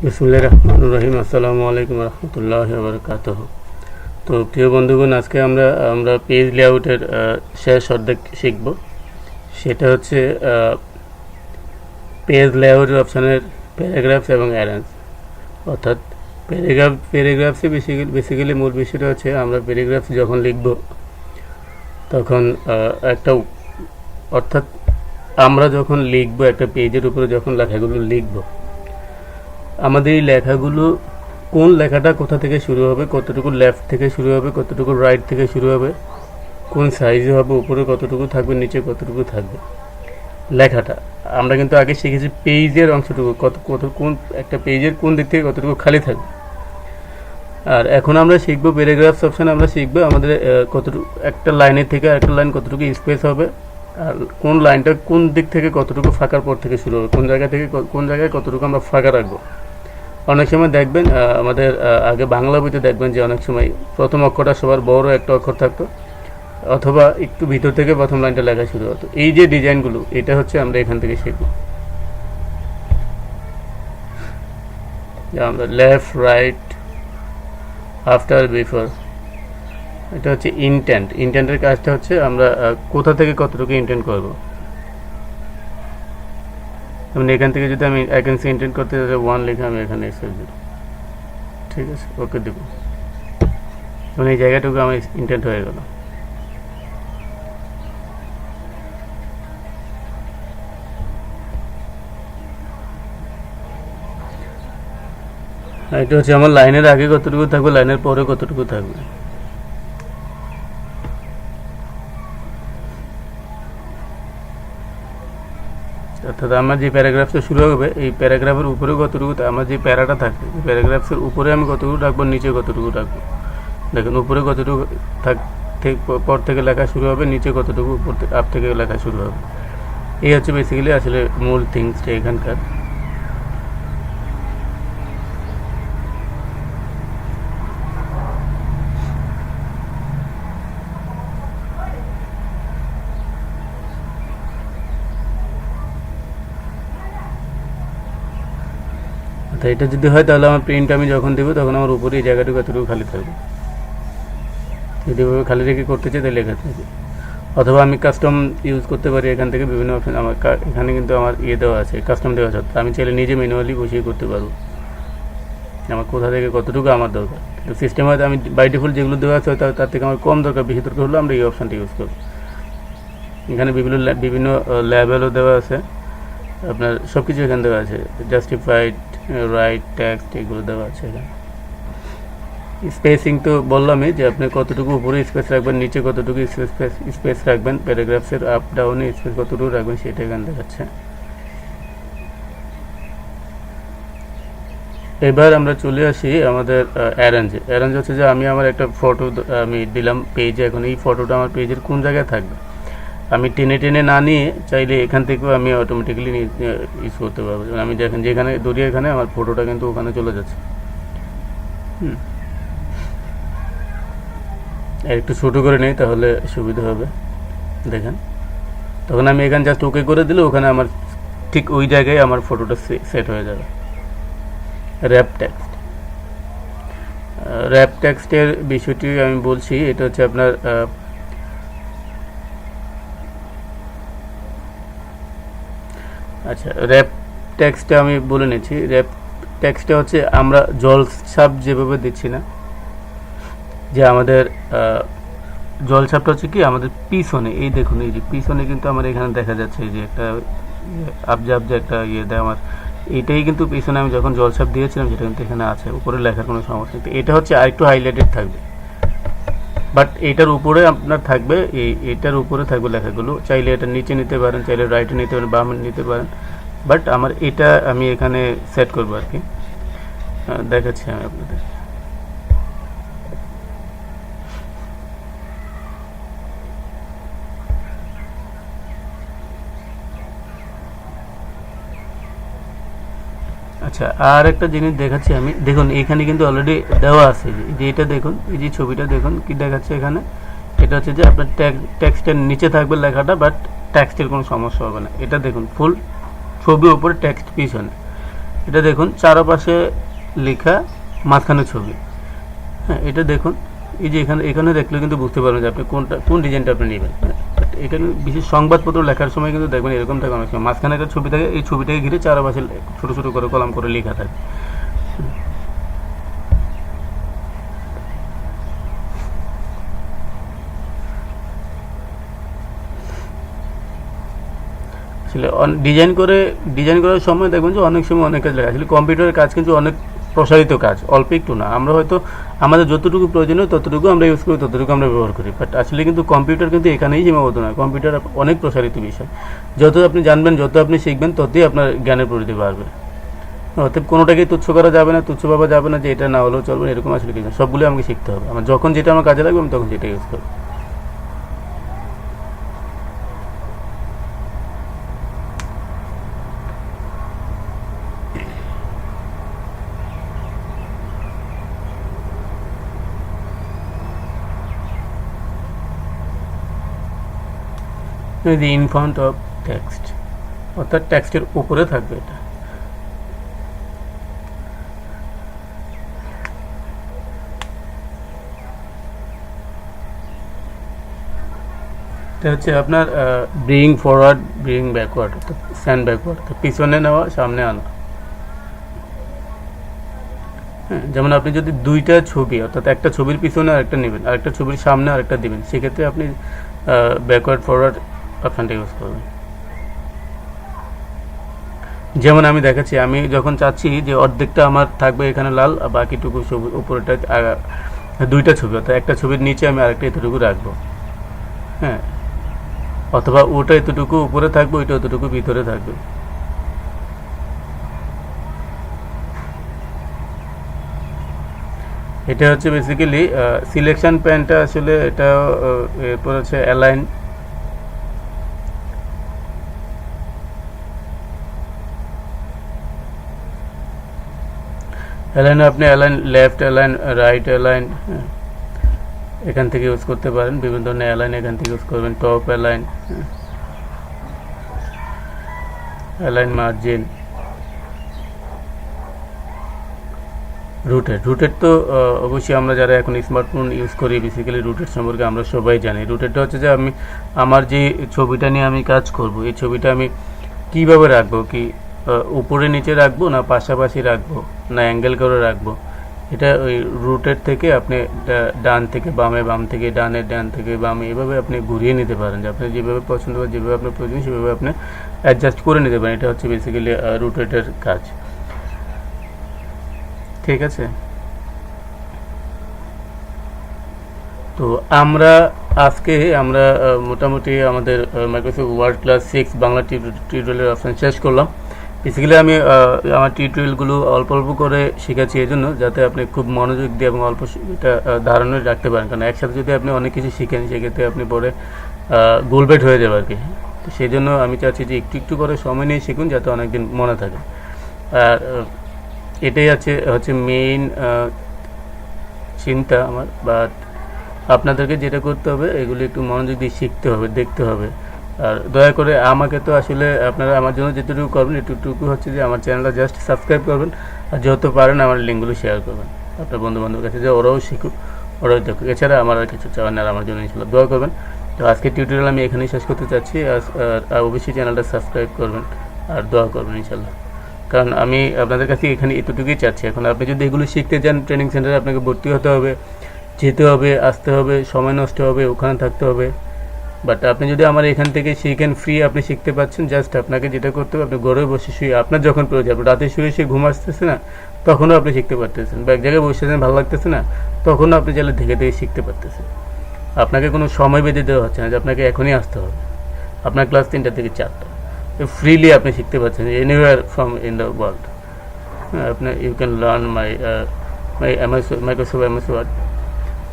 বিসমিল্লাহির রহমানির রহিম। আসসালামু আলাইকুম রহমতুল্লাহি ওয়া বারাকাতুহু। তো প্রিয় বন্ধুগণ, আজকে আমরা পেজ লেআউটের শেষ অর্ধেক শিখব। সেটা হচ্ছে পেজ লেআউট অপশনের প্যারাগ্রাফস এবং অ্যারেঞ্জ। অর্থাৎ প্যারাগ্রাফসে বেসিক্যালি মূল বিষয়টা হচ্ছে আমরা প্যারাগ্রাফস যখন লিখব তখন অর্থাৎ আমরা যখন লিখব একটা পেজের উপরে যখন লেখাগুলো লিখব, আমাদের এই লেখাগুলো কোন লেখাটা কোথা থেকে শুরু হবে, কতটুকু লেফট থেকে শুরু হবে, কতটুকু রাইট থেকে শুরু হবে, কোন সাইজে হবে, উপরে কতটুকু থাকবে, নিচে কতটুকু থাকবে লেখাটা। আমরা কিন্তু আগে শিখেছি পেজের অংশটুকু কোন একটা পেজের কোন দিক থেকে কতটুকু খালি থাকবে। আর এখন আমরা শিখবো প্যারাগ্রাফস অপশানে আমরা শিখবো আমাদের কতটুকু একটা লাইনের থেকে একটা লাইন কতটুকু স্পেস হবে, আর কোন লাইনটা কোন দিক থেকে কতটুকু ফাঁকার পর থেকে শুরু হবে, কোন জায়গায় কতটুকু আমরা ফাঁকা রাখবো। অনেক সময় দেখবেন আমাদের আগে বাংলা বইতে দেখবেন যে অনেক সময় প্রথম অক্ষরটা সবার বড় একটা অক্ষর থাকতো, অথবা একটু ভিতর থেকে প্রথম লাইনটা লেখা শুরু হতো। এই যে ডিজাইনগুলো, এটা হচ্ছে আমরা এখান থেকে শিখবো। আমরা লেফট, রাইট, আফটার, বিফোর, এটা হচ্ছে ইন্টেন্টের কাজটা হচ্ছে আমরা কোথা থেকে কতটুকু ইন্টেন্ট করবো। যেমন এখান থেকে যদি আমি ভ্যাকেন্সি ইন্টেন্ট করতে চাই 1 লিখে আমি এখানে এক্সেস দেব, ঠিক আছে, ওকে দেব। যেমন এই জায়গাটুকু আমার ইন্টেন্ট হয়ে গেল। এটা হচ্ছে আমার লাইনের আগে কতটুকু থাকবে, লাইনের পরে কতটুকু থাকবে। অর্থাৎ আমার যে প্যারাগ্রাফটা শুরু হবে, এই প্যারাগ্রাফের উপরে কতটুকু আমার যে প্যারাটা থাকবে, প্যারাগ্রাফের উপরে আমি কতটুকু রাখবো, নিচে কতটুকু রাখবো। দেখেন উপরে কতটুকু পর থেকে লেখা শুরু হবে, নিচে কতটুকু উপর আপ থেকে লেখা শুরু হবে। এই হচ্ছে বেসিক্যালি আসলে মূল থিংসটা এখানকার। এটা যদি হয় তাহলে আমার প্রিন্ট আমি যখন দেবো তখন আমার উপরে এই জায়গাটুকু এতটুকু খালি থাকবে। যদি এভাবে খালি রেখে করতে চাই তাহলে লেখা থাকবে। অথবা আমি কাস্টম ইউজ করতে পারি এখান থেকে বিভিন্ন অপশন। আমার এখানে কিন্তু আমার দেওয়া আছে, কাস্টম দেওয়া আছে। আমি চাইলে নিজে ম্যানুয়ালি বসিয়ে করতে পারবো আমার কোথা থেকে কতটুকু আমার দরকার। কিন্তু সিস্টেম হয়তো আমি বাই ডিফল্ট যেগুলো দেওয়া আছে তার থেকে আমার কম দরকার, বেশি দরকার হলে আমরা এই অপশানটা ইউজ করবো। এখানে বিভিন্ন লেভেলও দেওয়া আছে, আপনার সব কিছু এখানে দেওয়া আছে। জাস্টিফাইড, রাইট, টেক্সট, এগুলো দেওয়া আছে এখানে। স্পেসিং তো বললামই যে আপনি কতটুকু উপরে স্পেস রাখবেন, নিচে কতটুকু স্পেস রাখবেন, প্যারাগ্রাফসের আপ ডাউনে স্পেস কতটুকু রাখবেন সেটা এখানে দেখাচ্ছে। এবার আমরা চলে আসি আমাদের অ্যারেঞ্জ হচ্ছে যে আমি আমার একটা ফটো আমি দিলাম পেজে। এখন এই ফটোটা আমার পেজের কোন জায়গায় থাকবে আমি টেনে না নিয়ে চাইলে এখান থেকেও আমি অটোমেটিক্যালি ইউজ করতে পারবো। আমি যেখানে দড়িয়ে এখানে আমার ফটোটা কিন্তু ওখানে চলে যাচ্ছে। একটু ছোটো করে নেই তাহলে সুবিধা হবে। দেখেন তখন আমি এখানে জাস্ট ওকে করে দিলে ওখানে আমার ঠিক ওই জায়গায় আমার ফটোটা সেট হয়ে যাবে। র্যাপ টেক্সটের বিষয়টি আমি বলছি। এটা হচ্ছে আপনার আচ্ছা, র্যাপ টেক্সটটা আমি বলে নিচ্ছি। র্যাপ টেক্সটটা হচ্ছে আমরা জলছাপ যেভাবে দিচ্ছি না, যে আমাদের জলছাপটা হচ্ছে কি আমাদের পিছনে, এই দেখুন এই যে পিছনে কিন্তু আমার এখানে দেখা যাচ্ছে এই যে একটা আবজা একটা দেয় আমার, এইটাই কিন্তু পিছনে আমি যখন জলছাপ দিয়েছিলাম সেটা কিন্তু এখানে আছে। উপরে লেখার কোনো সমস্যা নেই। এটা হচ্ছে আরেকটু হাইলাইটেড থাকবে, বাট এটার উপরে আপনার থাকবে, এটার উপরে থাকবে লেখাগুলো। চাইলে এটা নিচে নিতে পারেন, চাইলে রাইটে নিতে পারেন, বামে নিতে পারেন, বাট আমার এটা আমি এখানে সেট করবো আর কি। দেখাচ্ছি আমি আপনাদের। আচ্ছা, আর একটা জিনিস দেখাচ্ছি আমি। দেখুন এখানে কিন্তু অলরেডি দেওয়া আছে যে এটা দেখুন, এই যে ছবিটা দেখুন কি দেখাচ্ছে এখানে। এটা হচ্ছে যে আপনার টেক্সটের নিচে থাকবে লেখাটা, বাট টেক্সটের কোনো সমস্যা হবে না। এটা দেখুন ফুল ছবির উপরে টেক্সট পিছনে। এটা দেখুন চারপাশে লেখা, মাঝখানে ছবি। হ্যাঁ, এটা দেখুন, এই যে এখানে দেখলে কিন্তু বুঝতে পারবেন যে আপনি কোন ডিজাইনটা আপনি নেবেন। এখানে বিশেষ সংবাদপত্র লেখার সময় কিন্তু দেখবেন এরকম থাকে, অনেক সময় মাঝখানে একটা ছবি থাকে, এই ছবিটাকে ঘিরে চারপাশে ছোট ছোট করে কলাম করে লেখা থাকে। আসলে ডিজাইন করার সময় দেখবেন যে অনেক সময় অনেক কাজ লাগে। আসলে কম্পিউটারের কাজ কিন্তু অনেক প্রসারিত কাজ, অল্প একটু না। আমরা হয়তো আমাদের যতটুকু প্রয়োজনীয় ততটুকু আমরা ইউজ করি, ততটুকু আমরা ব্যবহার করি, বাট আসলে কিন্তু কম্পিউটার কিন্তু এখানেই সীমাবদ্ধ নয়। কম্পিউটার অনেক প্রসারিত বিষয়। যত আপনি জানবেন, যত আপনি শিখবেন, ততই আপনার জ্ঞানের পরিধি বাড়বে। অতএব কোনোটাকেই তুচ্ছ করা যাবে না, তুচ্ছ ভাবা যাবে না যে এটা না হলেও চলবে, এরকম আসলে কিছু না। সবগুলো আমাকে শিখতে হবে। আমার যখন যেটা আমার কাজে লাগবে আমি তখন সেটা ইউজ করবো। The in front of text, অর্থাৎ টেক্সটের উপরে থাকবে এটা। এটা হচ্ছে আপনার ব্রিং ফরওয়ার্ড, ব্রিং ব্যাকওয়ার্ড, অর্থাৎ স্যান্ড ব্যাকওয়ার্ড, পিছনে নেওয়া, সামনে আনা। হ্যাঁ, যেমন আপনি যদি দুইটা ছবি, অর্থাৎ একটা ছবির পিছনে আরেকটা নেবেন, আরেকটা ছবির সামনে আরেকটা দিবেন, সেক্ষেত্রে আপনি ব্যাকওয়ার্ড ফরওয়ার্ড অপশানটা ইউজ করবেন। যেমন আমি দেখাচ্ছি, আমি যখন চাচ্ছি যে অর্ধেকটা আমার থাকবে এখানে লাল, আর বাকিটুকু ছবি উপরেটা দুইটা ছবি, অর্থাৎ একটা ছবির নিচে আমি আরেকটা এতটুকু রাখবো। হ্যাঁ, অথবা ওটা এতটুকু উপরে থাকবে, ওইটা এতটুকু ভিতরে থাকবে। এটা হচ্ছে বেসিক্যালি সিলেকশন প্যানটা। আসলে এটা এরপর হচ্ছে অ্যালাইন। অ্যালাইনে আপনি align left align, right align, এখান থেকে ইউজ করতে পারেন। বিভিন্ন ধরনের অ্যালাইন এখান থেকে ইউজ করবেন। Top align, align margin, rooted তো অবশ্যই আমরা যারা এখন স্মার্টফোন ইউজ করি, বেসিক্যালি রুটেড সম্পর্কে আমরা সবাই জানি। রুটেডটা হচ্ছে যে আমার যে ছবিটা নিয়ে আমি কাজ করব, এই ছবিটা আমি কিভাবে রাখবো, কি উপরে নিচে রাখবো, না পাশাপাশি রাখবো, না অ্যাঙ্গেল করে রাখবো, এটা ওই রুটেড থেকে আপনি ডান থেকে বামে, বাম থেকে ডানে, ডান থেকে বামে, এভাবে আপনি ঘুরিয়ে নিতে পারেন। যে আপনি যেভাবে পছন্দ করেন, যেভাবে আপনার প্রয়োজন, সেভাবে আপনি অ্যাডজাস্ট করে নিতে পারেন। এটা হচ্ছে বেসিক্যালি রুটেডের কাজ। ঠিক আছে, তো আজকে আমরা মোটামুটি আমাদের মাইক্রোসফট ওয়ার্ড ক্লাস 6 বাংলা টিউটোরিয়ালের অপশন শেষ করলাম। বেসিক্যালি আমি আমার টিউটোরিয়ালগুলো অল্প অল্প করে শেখাচ্ছি এই জন্য, যাতে আপনি খুব মনোযোগ দিয়ে এবং অল্প এটা ধারণা রাখতে পারেন। কারণ একসাথে যদি আপনি অনেক কিছু শিখেন, সেক্ষেত্রে আপনি পরে গোলবেট হয়ে যাবে আর কি। তো সেই জন্য আমি চাচ্ছি যে একটু একটু করে সময় নিয়ে শিখুন, যাতে অনেকদিন মনে থাকে। আর এটাই হচ্ছে মেইন চিন্তা আমার। বাট আপনাদেরকে যেটা করতে হবে, এগুলো একটু মনোযোগ দিয়ে শিখতে হবে, দেখতে হবে। আর দয়া করে আমাকে তো আসলে আপনারা আমার জন্য যেটুকু করবেন, এটুকু হচ্ছে যে আমার চ্যানেলটা জাস্ট সাবস্ক্রাইব করবেন, আর যত পারেন আমার লিঙ্কগুলো শেয়ার করবেন আপনার বন্ধুবান্ধবের কাছে, যে ওরাও শিখুক, ওরাও দেখুক। এছাড়া আমার আর কিছু চাওয়ার না, আমার জন্য ইনশাল্লাহ দোয়া করবেন। তো আজকের টিউটোরিয়াল আমি এখানেই শেষ করতে চাচ্ছি। আর অবশ্যই চ্যানেলটা সাবস্ক্রাইব করবেন আর দোয়া করবেন ইনশাল্লাহ। কারণ আমি আপনাদের কাছে এখানে এতটুকুই চাচ্ছি। এখন আপনি যদি এগুলো শিখতে চান, ট্রেনিং সেন্টারে আপনাকে ভর্তি হতে হবে, যেতে হবে, আসতে হবে, সময় নষ্ট হবে, ওখানে থাকতে হবে। বাট আপনি যদি আমার এখান থেকে শিখেন, ফ্রি আপনি শিখতে পাচ্ছেন। জাস্ট আপনাকে যেটা করতে হবে, আপনি ঘরে বসে শুয়ে, আপনার যখন প্রয়োজন, রাতে শুয়ে ঘুম আসতেছে না, তখনও আপনি শিখতে পারতেছেন। বা এক জায়গায় বসে আছেন, ভালো লাগতেছে না, তখনও আপনি চাইলে থেকে শিখতে পারতেছেন। আপনাকে কোনো সময় বেঁধে দেওয়া হচ্ছে না যে আপনাকে এখনই আসতে হবে। আপনার ক্লাস 3টা থেকে 4টা, ফ্রিলি আপনি শিখতে পারছেন anywhere from in the world. আপনি you can learn my Microsoft MS Word.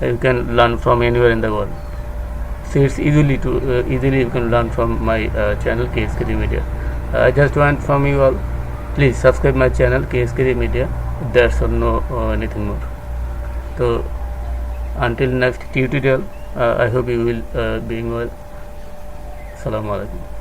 You can learn from anywhere in the world. So it's easily you can learn from my channel KSKD Media. I just want from you all, please subscribe my channel KSKD Media. That's or no anything more. So until next tutorial, I hope you will be well. Assalamu alaikum.